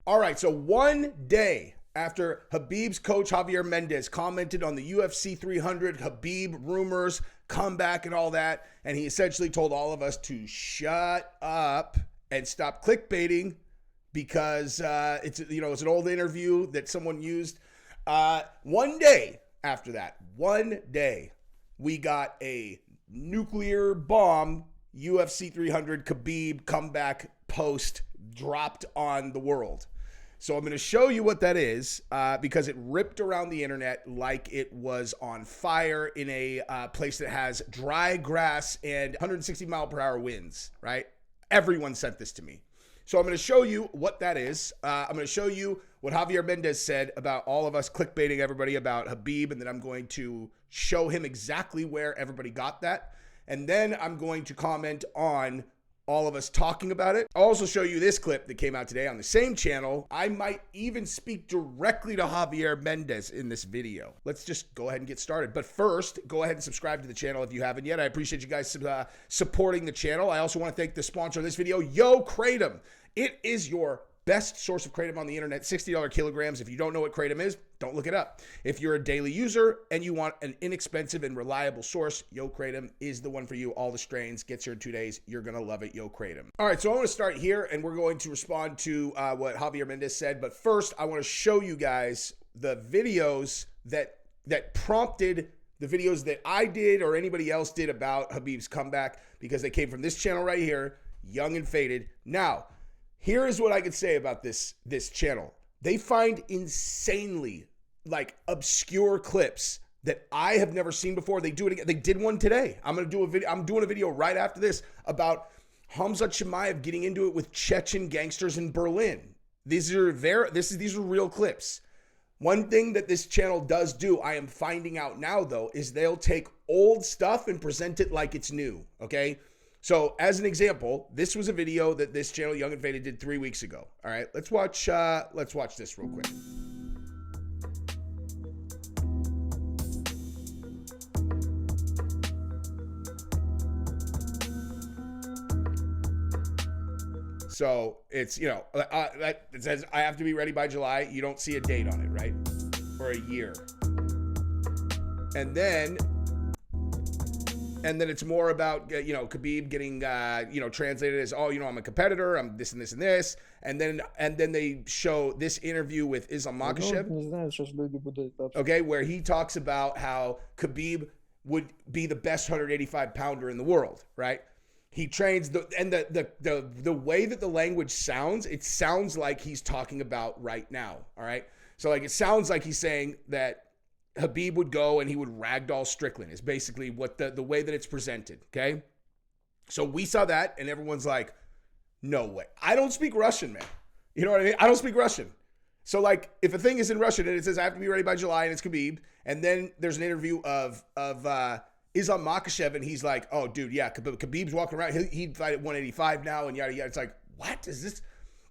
All right, so one day after Khabib's coach Javier Mendez commented on the UFC 300 Khabib rumors, comeback and all that, and he essentially told all of us to shut up and stop clickbaiting because it's an old interview that someone used. One day after that, we got a nuclear bomb UFC 300 Khabib comeback post dropped on the world. So I'm going to show you what that is because it ripped around the internet like it was on fire in a place that has dry grass and 160 mile per hour winds, right? Everyone sent this to me. So I'm going to show you what that is. I'm going to show you what Javier Mendez said about all of us clickbaiting everybody about Khabib, and then I'm going to show him exactly where everybody got that. And then I'm going to comment on all of us talking about it. I'll also show you this clip that came out today on the same channel. I might even speak directly to Javier Mendez in this video. Let's just go ahead and get started. But first, go ahead and subscribe to the channel if you haven't yet. I appreciate you guys supporting the channel. I also want to thank the sponsor of this video, Yo Kratom. It is your best source of kratom on the internet, $60 kilograms. If you don't know what kratom is, don't look it up. If you're a daily user and you want an inexpensive and reliable source, Yo Kratom is the one for you. All the strains, gets here in 2 days. You're going to love it, Yo Kratom. All right, so I want to start here, and we're going to respond to what Javier Mendez said. But first, I want to show you guys the videos that prompted the videos that I did or anybody else did about Khabib's comeback, because they came from this channel right here, Young and Faded. Now, here is what I could say about this channel. They find insanely obscure clips that I have never seen before. They do it again. They did one today. I'm doing a video right after this about Khamzat Chimaev getting into it with Chechen gangsters in Berlin. These are real clips. One thing that this channel does do, I am finding out now though, is they'll take old stuff and present it like it's new. Okay. So as an example, this was a video that this channel, Young and Faded, did 3 weeks ago. All right, let's watch this real quick. So it's, it says I have to be ready by July. You don't see a date on it, right? Or a year. And then it's more about, Khabib getting, translated as, I'm a competitor, I'm this and this and this. And then they show this interview with Islam Makhachev, okay, where he talks about how Khabib would be the best 185 pounder in the world, right? He trains the way that the language sounds, it sounds like he's talking about right now, all right? So it sounds like he's saying that Khabib would go and he would ragdoll Strickland is basically what the way that it's presented, okay? So we saw that and everyone's like, no way. I don't speak Russian, man. You know what I mean? I don't speak Russian. So if a thing is in Russian and it says I have to be ready by July and it's Khabib, and then there's an interview of Islam Makhachev and he's like, oh dude, yeah, Khabib's walking around, he'd fight at 185 now and yada yada. It's like, what is this?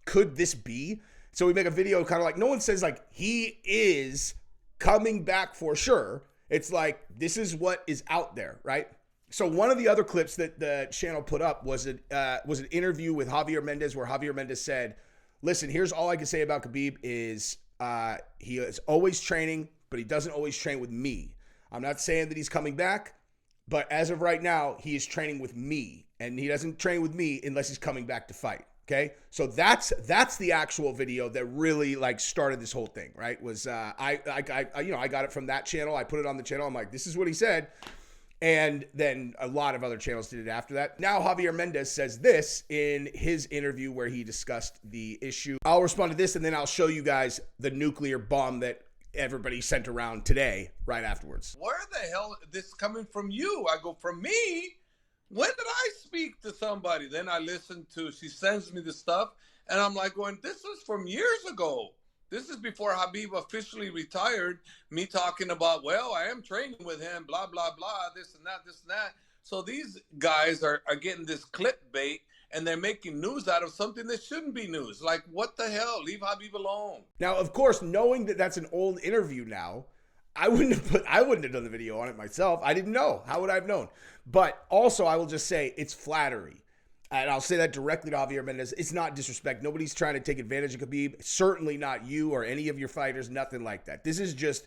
Could this be? So we make a video kind of no one says he is coming back for sure. It's this is what is out there, right? So one of the other clips that the channel put up was an interview with Javier Mendez where Javier Mendez said, listen, here's all I can say about Khabib is he is always training, but he doesn't always train with me. I'm not saying that he's coming back, but as of right now, he is training with me, and he doesn't train with me unless he's coming back to fight. Okay, so that's the actual video that really started this whole thing, right? Was I got it from that channel. I put it on the channel. I'm like, this is what he said, and then a lot of other channels did it after that. Now Javier Mendez says this in his interview where he discussed the issue. I'll respond to this, and then I'll show you guys the nuclear bomb that everybody sent around today right afterwards. Where the hell is this coming from you? I go, from me? When did I speak to somebody? Then I listen to, she sends me the stuff, and I'm like going, this was from years ago. This is before Khabib officially retired, me talking about, well, I am training with him, blah, blah, blah, this and that, this and that. So these guys are getting this clickbait, and they're making news out of something that shouldn't be news. What the hell? Leave Khabib alone. Now, of course, knowing that that's an old interview now, I wouldn't have done the video on it myself. I didn't know. How would I have known? But also, I will just say it's flattery. and I'll say that directly to Javier Mendez, it's not disrespect. Nobody's trying to take advantage of Khabib. Certainly not you or any of your fighters, nothing like that. This is just,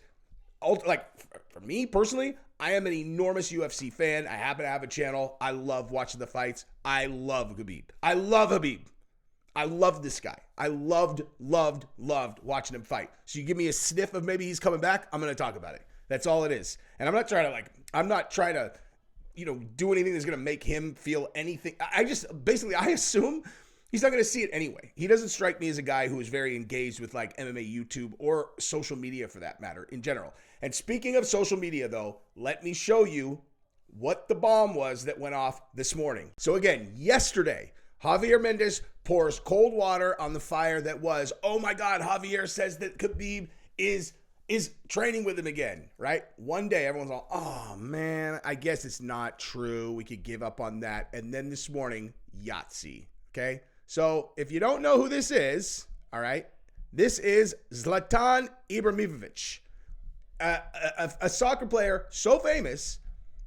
like, for me personally, I am an enormous UFC fan. I happen to have a channel. I love watching the fights. I love Khabib. I love Khabib. I love this guy. I loved watching him fight. So you give me a sniff of maybe he's coming back, I'm going to talk about it. That's all it is. And I'm not trying to, do anything that's going to make him feel anything. I assume he's not going to see it anyway. He doesn't strike me as a guy who is very engaged with like MMA YouTube or social media for that matter in general. And speaking of social media though, let me show you what the bomb was that went off this morning. So again, yesterday, Javier Mendez pours cold water on the fire that was, oh my God, Javier says that Khabib is training with him again, right? One day, everyone's all, oh man, I guess it's not true. We could give up on that. And then this morning, Yahtzee, okay? So if you don't know who this is, all right, this is Zlatan Ibrahimovic, a soccer player so famous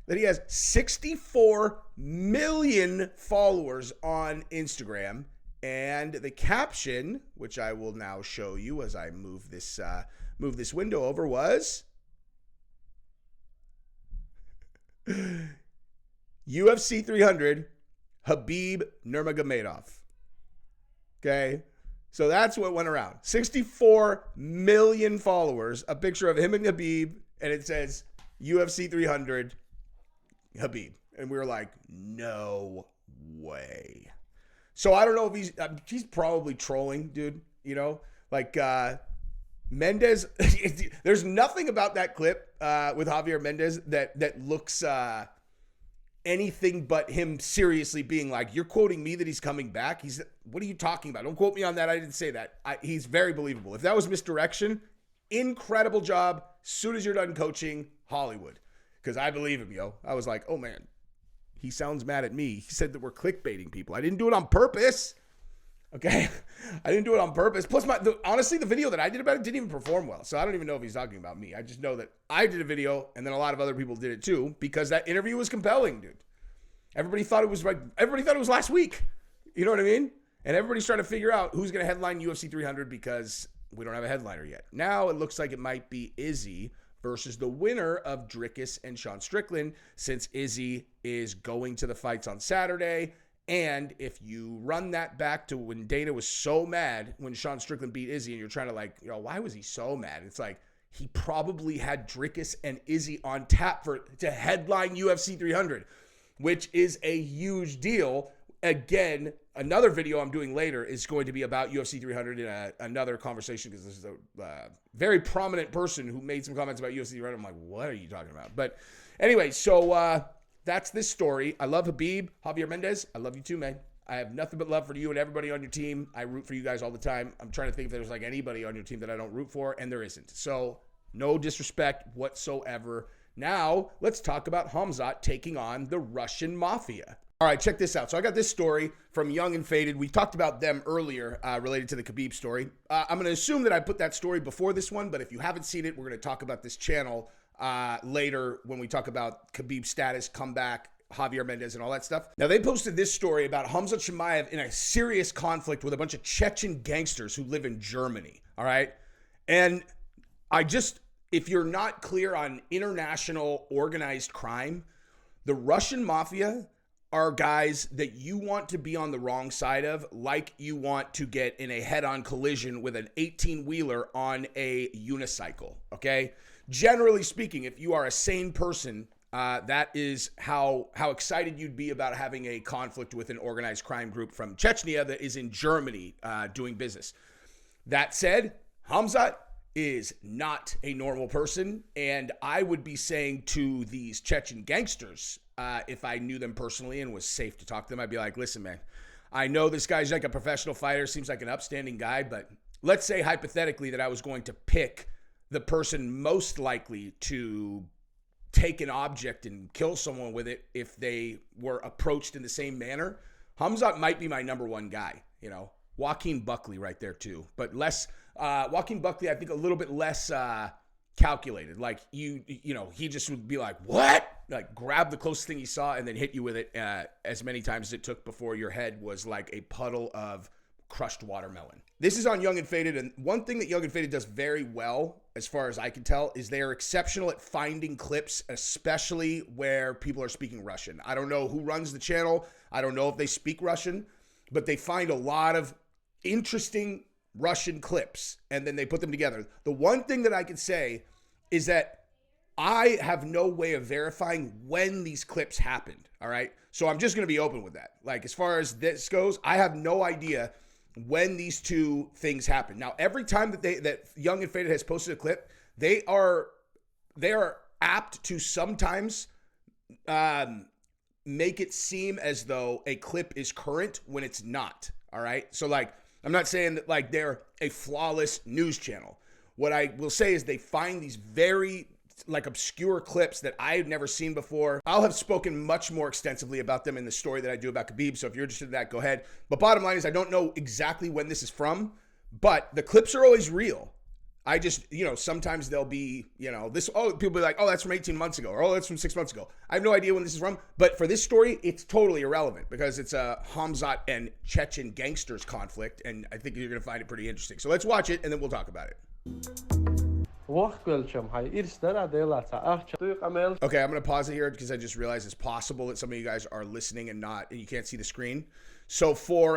that he has 64 million followers on Instagram. And the caption, which I will now show you as I move this window over, was UFC 300 Khabib Nurmagomedov. Okay, so that's what went around. 64 million followers, a picture of him and Khabib, and it says UFC 300 Khabib. And we were like, no way. So I don't know if he's probably trolling, dude, Mendez, there's nothing about that clip with Javier Mendez that looks anything but him seriously being like, you're quoting me that he's coming back? What are you talking about? Don't quote me on that. I didn't say that. He's very believable. If that was misdirection, incredible job. Soon as you're done coaching, Hollywood. Because I believe him, yo. I was like, oh man, he sounds mad at me. He said that we're clickbaiting people. I didn't do it on purpose. Okay, I didn't do it on purpose. Plus, honestly, the video that I did about it didn't even perform well. So I don't even know if he's talking about me. I just know that I did a video, and then a lot of other people did it too, because that interview was compelling, dude. Everybody thought it was last week. You know what I mean? And everybody's trying to figure out who's going to headline UFC 300 because we don't have a headliner yet. Now it looks like it might be Izzy versus the winner of Dricus and Sean Strickland, since Izzy is going to the fights on Saturday. And if you run that back to when Dana was so mad when Sean Strickland beat Izzy, and you're trying to why was he so mad? It's like he probably had Dricus and Izzy on tap to headline UFC 300, which is a huge deal. Again, another video I'm doing later is going to be about UFC 300 in another conversation, because this is a very prominent person who made some comments about UFC 300. I'm like, what are you talking about? But anyway, so that's this story. I love Khabib. Javier Mendez, I love you too, man. I have nothing but love for you and everybody on your team. I root for you guys all the time. I'm trying to think if there's like anybody on your team that I don't root for, and there isn't. So no disrespect whatsoever. Now, let's talk about Khamzat taking on the Russian Mafia. All right, check this out. So I got this story from Young and Faded. We talked about them earlier related to the Khabib story. I'm going to assume that I put that story before this one, but if you haven't seen it, we're going to talk about this channel later when we talk about Khabib's status, comeback, Javier Mendez, and all that stuff. Now, they posted this story about Khamzat Chimaev in a serious conflict with a bunch of Chechen gangsters who live in Germany, all right? And if you're not clear on international organized crime, the Russian Mafia are guys that you want to be on the wrong side of, like you want to get in a head-on collision with an 18-wheeler on a unicycle, okay? Generally speaking, if you are a sane person, that is how excited you'd be about having a conflict with an organized crime group from Chechnya that is in Germany doing business. That said, Khamzat is not a normal person, and I would be saying to these Chechen gangsters, if I knew them personally and was safe to talk to them, I'd be like, listen, man, I know this guy's like a professional fighter, seems like an upstanding guy, but let's say hypothetically that I was going to pick the person most likely to take an object and kill someone with it if they were approached in the same manner. Khamzat might be my number one guy, Joaquin Buckley right there too, but Joaquin Buckley, I think a little bit less calculated. Like he just would be like, what? like grab the closest thing he saw and then hit you with it as many times as it took before your head was like a puddle of crushed watermelon. This is on Young and Faded, and one thing that Young and Faded does very well, as far as I can tell, is they are exceptional at finding clips, especially where people are speaking Russian. I don't know who runs the channel. I don't know if they speak Russian, but they find a lot of interesting Russian clips, and then they put them together. The one thing that I can say is that I have no way of verifying when these clips happened, all right? So I'm just going to be open with that. Like, as far as this goes, I have no idea when these two things happen. Now, every time that Young and Faded has posted a clip, they are apt to sometimes make it seem as though a clip is current when it's not, all right? So, like, I'm not saying that, like, they're a flawless news channel. What I will say is they find these very, like, obscure clips that I've never seen before. I'll have spoken much more extensively about them in the story that I do about Khabib, so if you're interested in that, go ahead. But bottom line is I don't know exactly when this is from, but the clips are always real. I just, sometimes they'll be, people be like, oh, that's from 18 months ago, or oh, that's from 6 months ago. I have no idea when this is from, but for this story, it's totally irrelevant because it's a Khamzat and Chechen gangsters conflict, and I think you're going to find it pretty interesting. So let's watch it, and then we'll talk about it. Okay, I'm going to pause it here because I just realized it's possible that some of you guys are listening and you can't see the screen. So for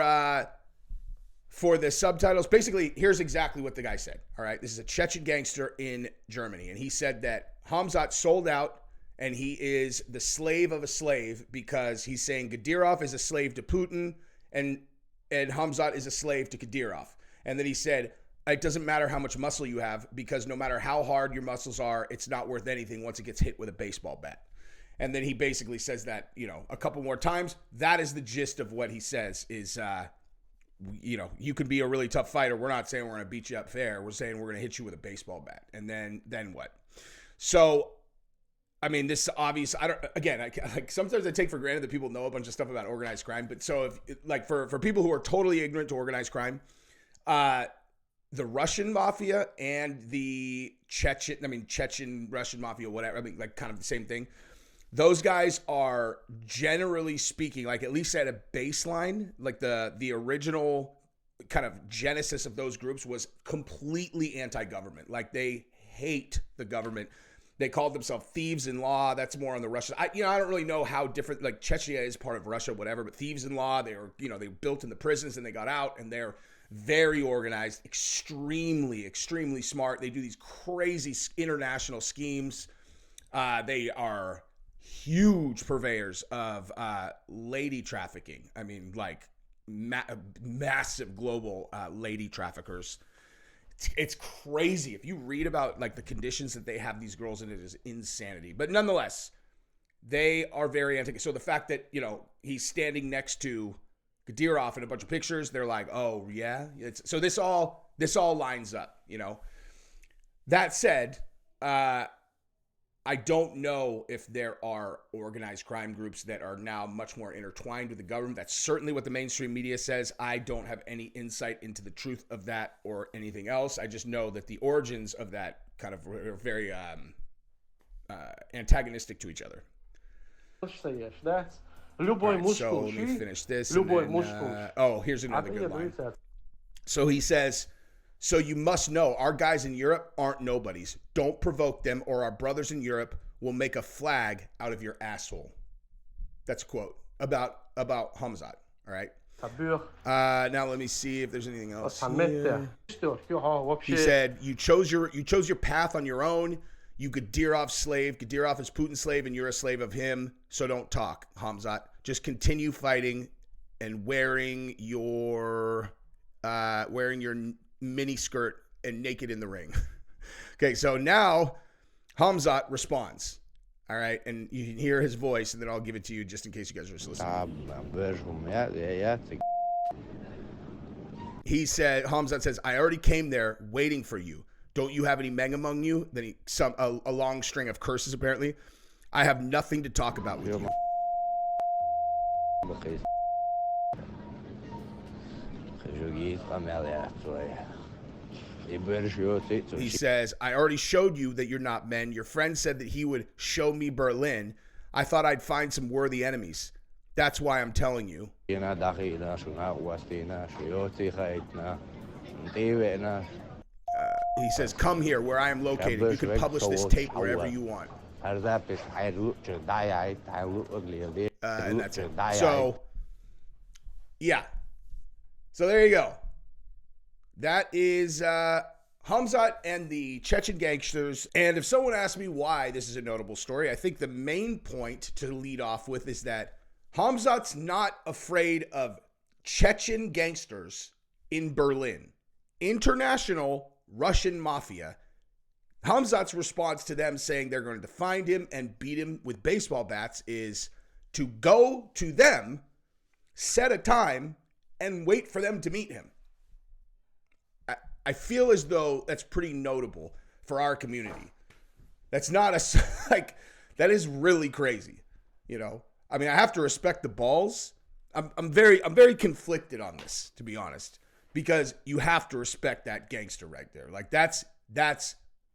the subtitles, basically, here's exactly what the guy said. All right, this is a Chechen gangster in Germany, and he said that Khamzat sold out, and he is the slave of a slave because he's saying Kadyrov is a slave to Putin, and Khamzat is a slave to Kadyrov. And then he said, it doesn't matter how much muscle you have because no matter how hard your muscles are, it's not worth anything once it gets hit with a baseball bat. And then he basically says that, a couple more times. That is the gist of what he says is, you could be a really tough fighter. We're not saying we're going to beat you up fair. We're saying we're going to hit you with a baseball bat. And then what? So, I mean, this obvious. Sometimes I take for granted that people know a bunch of stuff about organized crime. But so if for people who are totally ignorant to organized crime, the Russian mafia and the Chechen Russian mafia, whatever. Kind of the same thing. Those guys are, generally speaking, like at least at a baseline, like the original kind of genesis of those groups was completely anti-government. Like they hate the government. They called themselves thieves in law. That's more on the Russian. I don't really know how different, like Chechnya is part of Russia, whatever, but thieves in law, they were, they built in the prisons and they got out, and they're very organized, extremely, extremely smart. They do these crazy international schemes. They are huge purveyors of lady trafficking. I mean, like massive global lady traffickers. It's crazy. If you read about like the conditions that they have these girls in, it is insanity. But nonetheless, they are very anti. So the fact that, he's standing next to Kadyrov in a bunch of pictures, they're like, oh yeah. So this all lines up, That said, I don't know if there are organized crime groups that are now much more intertwined with the government. That's certainly what the mainstream media says. I don't have any insight into the truth of that or anything else. I just know that the origins of that kind of are very antagonistic to each other. Right, so let me finish this. Here's another good line. So he says, so you must know our guys in Europe aren't nobodies. Don't provoke them or our brothers in Europe will make a flag out of your asshole. That's a quote about Khamzat. All right. Now let me see if there's anything else here. He said, you chose your path on your own. You Kadyrov's slave. Kadyrov is Putin's slave, and you're a slave of him. So don't talk, Khamzat. Just continue fighting and wearing your mini skirt and naked in the ring. Okay, so now Khamzat responds. All right, and you can hear his voice, and then I'll give it to you just in case you guys are just listening. He said, Khamzat says, I already came there waiting for you. Don't you have any men among you? Then a long string of curses, apparently. I have nothing to talk about with you. He says, I already showed you that you're not men. Your friend said that he would show me Berlin. I thought I'd find some worthy enemies. That's why I'm telling you. He says, come here where I am located. You can publish this tape wherever you want. And that's it. So, yeah. So there you go. That is Khamzat and the Chechen gangsters. And if someone asks me why this is a notable story, I think the main point to lead off with is that Khamzat's not afraid of Chechen gangsters in Berlin. International Russian Mafia. Khamzat's response to them saying they're going to find him and beat him with baseball bats is to go to them, set a time, and wait for them to meet him. I feel as though that's pretty notable for our community. That's not that is really crazy, you know? I mean, I have to respect the balls. I'm very conflicted on this, to be honest, because you have to respect that gangster right there. Like that's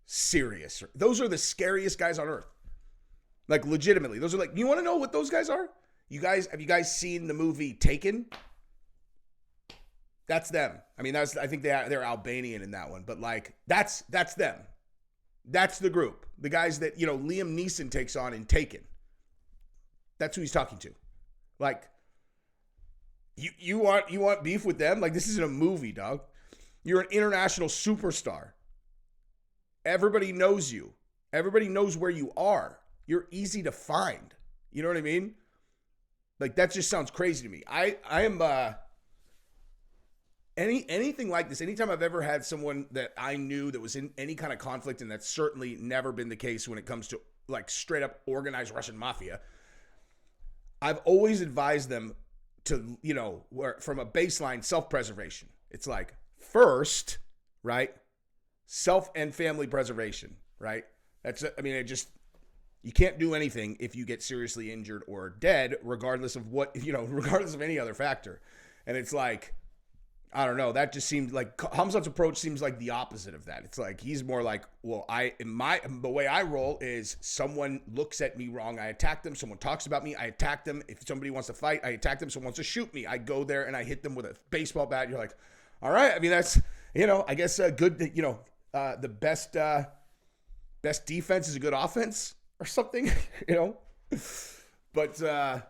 serious. Those are the scariest guys on earth. Like legitimately, those are like, you want to know what those guys are? Have you guys seen the movie Taken? That's them. I mean, I think they're Albanian in that one, but like that's them. That's the group. The guys that, you know, Liam Neeson takes on in Taken. That's who he's talking to. Like, you want beef with them? Like, this isn't a movie, dog. You're an international superstar. Everybody knows you. Everybody knows where you are. You're easy to find. You know what I mean? Like, that just sounds crazy to me. I am anything like this. Anytime I've ever had someone that I knew that was in any kind of conflict, and that's certainly never been the case when it comes to like straight up organized Russian mafia, I've always advised them to, you know, from a baseline self-preservation. It's like, first, right? Self and family preservation, right? You can't do anything if you get seriously injured or dead, regardless of regardless of any other factor. And it's like, I don't know. That just seemed like Khamzat's approach seems like the opposite of that. It's like he's more like, well, the way I roll is someone looks at me wrong, I attack them. Someone talks about me, I attack them. If somebody wants to fight, I attack them. Someone wants to shoot me, I go there and I hit them with a baseball bat. You're like, all right. I mean, that's, you know, I guess good. You know, the best defense is a good offense or something. You know, but.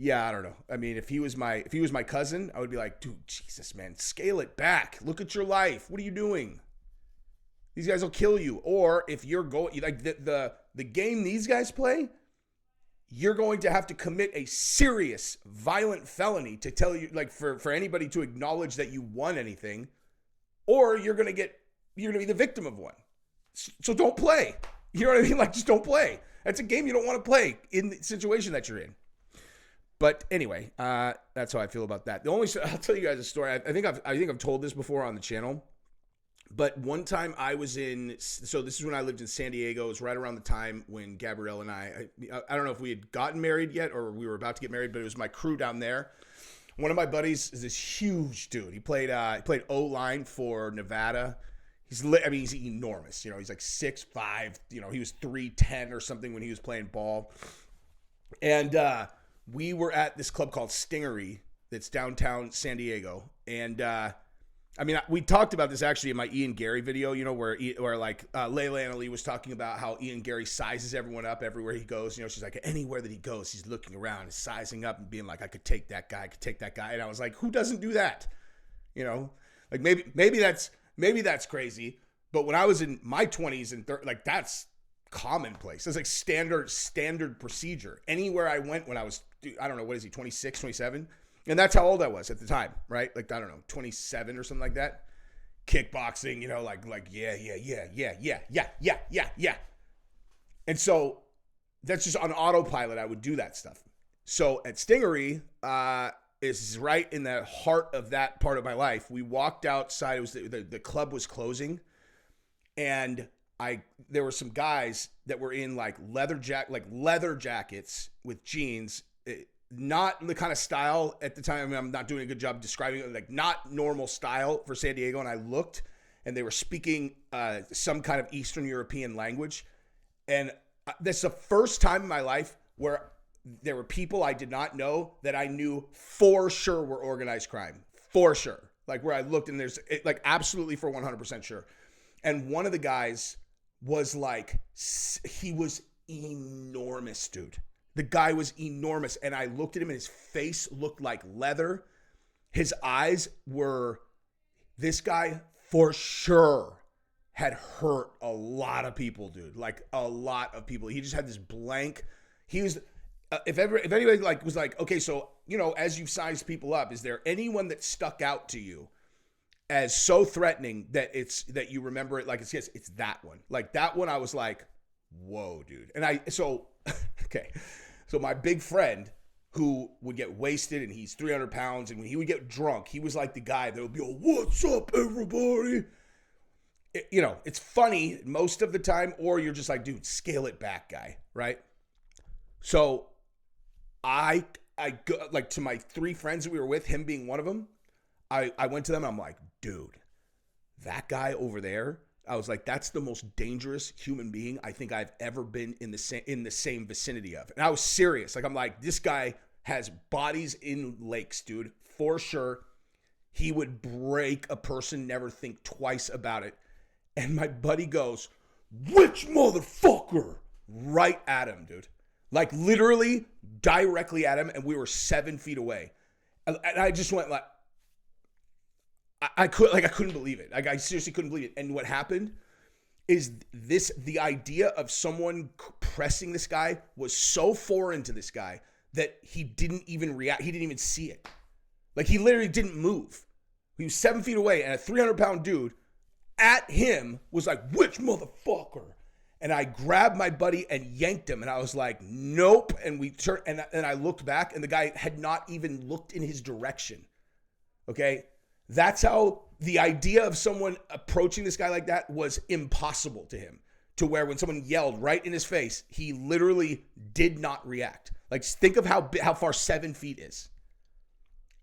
Yeah, I don't know. I mean, if he was my cousin, I would be like, dude, Jesus, man, scale it back. Look at your life. What are you doing? These guys will kill you. Or if you're going like the game these guys play, you're going to have to commit a serious violent felony to tell you, like, for anybody to acknowledge that you won anything, or you're gonna be the victim of one. So don't play. You know what I mean? Like, just don't play. That's a game you don't want to play in the situation that you're in. But anyway, that's how I feel about that. I'll tell you guys a story. I think I've told this before on the channel. But one time I was so this is when I lived in San Diego. It was right around the time when Gabrielle and I don't know if we had gotten married yet or we were about to get married, but it was my crew down there. One of my buddies is this huge dude. He played O-line for Nevada. He's enormous. You know, he's like 6'5". You know, he was 310 or something when he was playing ball. And we were at this club called Stingery that's downtown San Diego. And, we talked about this actually in my Ian Gary video, you know, where Layla Annalee was talking about how Ian Gary sizes everyone up everywhere he goes. You know, she's like, anywhere that he goes, he's looking around and sizing up and being like, I could take that guy. And I was like, who doesn't do that? You know, like maybe that's crazy. But when I was in my 20s and 30s, like that's commonplace. It's like standard procedure. Anywhere I went when I was, I don't know, what is he, 26, 27? And that's how old I was at the time, right? Like, I don't know, 27 or something like that. Kickboxing, you know, like, yeah. And so that's just on autopilot. I would do that stuff. So at Stingery, is right in the heart of that part of my life. We walked outside. It was the club was closing, and there were some guys that were in like leather jackets with jeans. Not the kind of style at the time. I mean, I'm not doing a good job describing it. Like not normal style for San Diego. And I looked, and they were speaking some kind of Eastern European language. And This is the first time in my life where there were people I did not know that I knew for sure were organized crime. For sure. Like where I looked and there's like absolutely for 100% sure. And one of the guys was like, he was enormous, dude. The guy was enormous. And I looked at him and his face looked like leather. His eyes were, this guy for sure had hurt a lot of people, dude. Like a lot of people. He just had this blank. He was, if anybody like was like, okay, so, you know, as you've sized people up, is there anyone that stuck out to you as so threatening that that you remember it like it's that one. Like that one I was like, whoa, dude. And okay. So my big friend who would get wasted and he's 300 pounds and when he would get drunk, he was like the guy that would be, what's up, everybody? You know, it's funny most of the time, or you're just like, dude, scale it back, guy, right? So I go, like, to my 3 friends that we were with, him being one of them, I went to them and I'm like, dude, that guy over there, I was like, that's the most dangerous human being I think I've ever been in the same vicinity of. And I was serious. Like, I'm like, this guy has bodies in lakes, dude, for sure. He would break a person, never think twice about it. And my buddy goes, which motherfucker? Right at him, dude. Like literally directly at him. And we were 7 feet away. And I just went like, I couldn't believe it. Like I seriously couldn't believe it. And what happened is the idea of someone pressing this guy was so foreign to this guy that he didn't even react. He didn't even see it. Like he literally didn't move. He was 7 feet away and a 300-pound dude at him was like, which motherfucker? And I grabbed my buddy and yanked him. And I was like, nope. And we turned and I looked back and the guy had not even looked in his direction. Okay. That's how the idea of someone approaching this guy like that was impossible to him, to where when someone yelled right in his face, he literally did not react. Like, think of how far 7 feet is.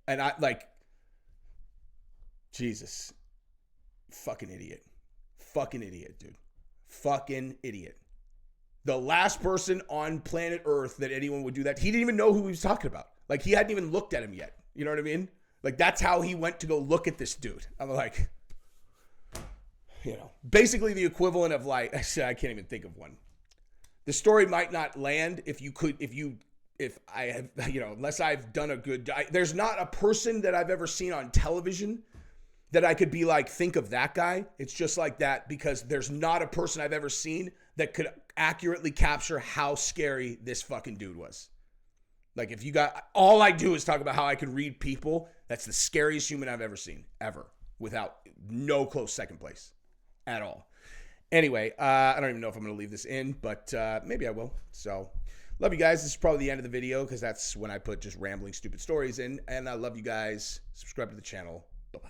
And I like, Jesus, fucking idiot, dude. Fucking idiot. The last person on planet Earth that anyone would do that. He didn't even know who he was talking about. Like, he hadn't even looked at him yet. You know what I mean? Like, that's how he went to go look at this dude. I'm like, you know, basically the equivalent of like, I can't even think of one. The story might not land if I have, you know, unless I've done a good, there's not a person that I've ever seen on television that I could be like, think of that guy. It's just like that because there's not a person I've ever seen that could accurately capture how scary this fucking dude was. Like if you got, all I do is talk about how I can read people. That's the scariest human I've ever seen, ever, without no close second place at all. Anyway, I don't even know if I'm going to leave this in, but maybe I will. So love you guys. This is probably the end of the video because that's when I put just rambling, stupid stories in. And I love you guys. Subscribe to the channel. Bye-bye.